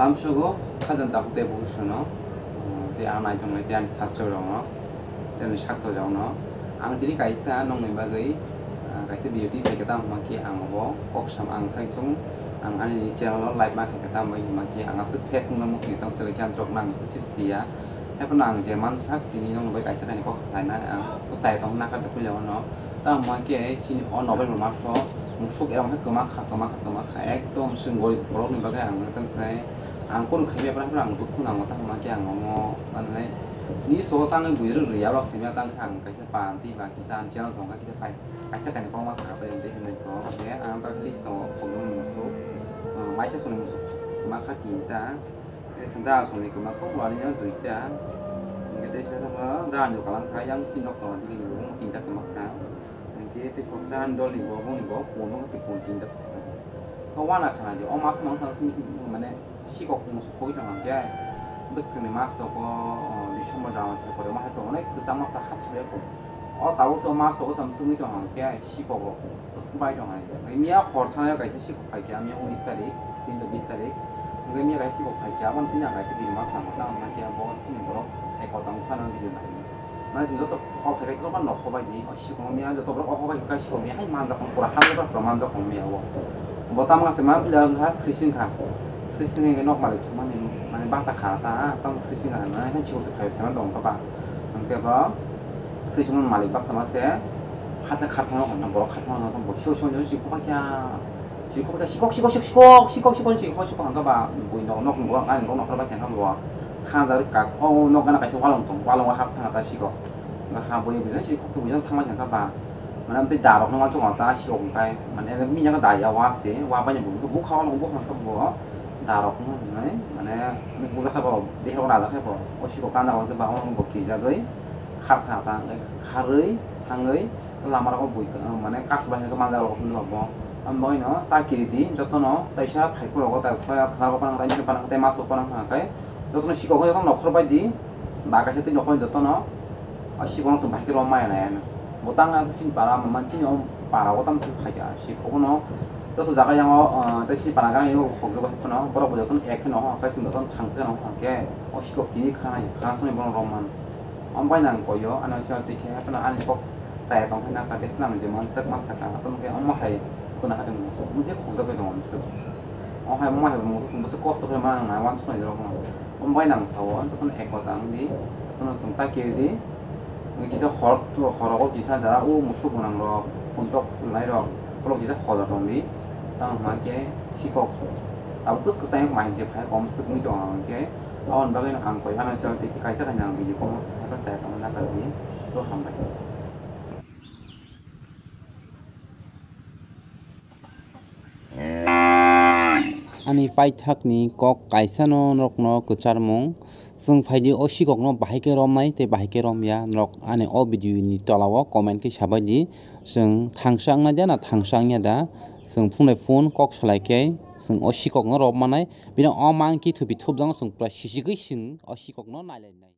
lamshogo khajan jakute busono te anai tongai te ani sastra rong te sakso jong no ang tini kaisa nong ni bagai kaisa beauty fai kata maki ang bo kok sam ang khaisung ang ani channel live ma kata mai maki ang asu face mung mus ni tong tele kan trok nang sip sia hepanang je man sak tini nong bai kaisa kani kok sai na so sai tong na ka te pulyo no ta maki chini on novel ma so musuk eram kama kha ekdom singori borok ni bagai ang tang sai ang kon khai be pra ang tu khuna ngota ma ki ang mo anai ni so tang bui ru ya ro semya tang khang kaisa pan ti ba kisan channel jong ka ki pai kaisa kan ko ma sa ba yong te hin ko be ang ta list no ko no musu mai sa sun musu ma kha tinta e sanda sun ni ko ma ko wa ni na duita nge te sa ma da ni ka lang khai yang sin dok no ti ni mo tinta ka ma ka ke te ko san do li bo bo ni bo ko no ti ko tinta ko wa na khana di o ma sa nong sa sin mane 시곡 무슨 거기랑 게 무슨 마서 거 리셔머다 거래 막 했던 거네 그 상황 다 하스려고 다우서 마서 거 삼성이 좀 한게 시곡 무슨 바이죠 하네 미야 포르타나 가이서 시곡 할게 아니면 우리 스타리 딘도 비스타리 의미야 가이서 시곡 할게 아번 뛰냐 가이서 비 마서 한번 하게 뭐 팀이 뭐로 에코당 파는 비디오 나이 나 진짜 또 가이서 또만 넣고 봐야지 시곡 미야 또 그렇고 하고 가 시곡 미야 한 만족 보라 하늘도 만족 미야고 뭐 담아서 만들어 가 스신카 스승에게 녹 말을 만에 바사카다 땅 스승은 한 시고 스 가요 세만 동 봐. 그러니까 스승은 말이 바사마세 하자 카타노 건너 보러 카타노 뭐 쇼쇼 시고 밖이야. 시고 밖에 시곡 시곡 한가 봐. 뭐 녹 뭐 아니 녹 밖에 한 거. 하자를 깍 녹 하나 같이 활롱 합탕하다 시고. 그러니까 하 보이 무슨 시고 그 무슨 탕만 한가 봐.มันติดด่าเราทั้งวันช่วงตาชิโกไปมันมีอย่างก็ด่ายาวาเสว่าไปอย่างบุกบุกเข้าลงบุกมันก็บัวด่าเราทั้งวันเลยมันมีบุกแล้วแค่บอกเดี๋ยวเราด่าแล้วแค่บอกโอชิโกการด่าเราจะบอกว่าบอกกี่จะเลยขาดขาดขาดเลยทางเลยก็ลามาเราก็บุยมันกักสุดท้ายก็มันด่าเราคนเราบอกอันบ่อยเนาะตากี่ดีจดตัวเนาะแต่ชาไผ่พวกเราก็แต่พอขนาดว่าปนังแต่ยังปนังแต่มาสุปนังหาใครจดตัวชิโกก็จะต้องหลอกเข้าไปดีด่ากันเสร็จต้องหลอกจดตัวเนาะชิโกต้องสมัยที่เราไม่อะไร뭐 땅에서 신 바람만 치면 바라고 담스 하게 시고 너 또 자가 양어 대시 바라가 이거 거기서 했구나 뭐라 보자던 액너 가슴 넣던 당세는 하게 시고 기니 카나 가슴에 보는 로만 엄바이난 거요 아나시아 때 해프나 아니 꼭 사야 동 하나 가데 하나 이제 만색 마사가 어떤 게 엄마 해 그나 하는 모습 문제 거기서 배도 없어 해 엄마 해 무슨 코스트 그만 나 완전히 들어가 엄바이난 사원 또 액거당디 또는 숨타길디 기사 허라고 기사 자라 오 무수 보는 거 본격 라이로 그런 기사 허다 돈이 땅 하게 시곡 아무 끝 사이 많이 이제 발 검색 미 동안게 아원 바게는 안 거의 하나 시작 때 가이사 그냥 미리 검색 해서 잘 동안 나가기 소 한번 아니 파이탁니 꼭 가이사노 녹노 그차르몽 जों फाइदि अ सिगकनो बाहायके रमनाय ते बाहायके रमया नक आने अ भिडिअ नि तलाव कमेन्ट के साबायदि जों थांसांना जाना थांसांया दा जों फुंनाय फोन कक सलायके जों अ सिगकनो रमनाय बिनो अ मांकि थुबि थुबजां जों पुरा सिसिगै सिं अ सिगकनो नायलायनाय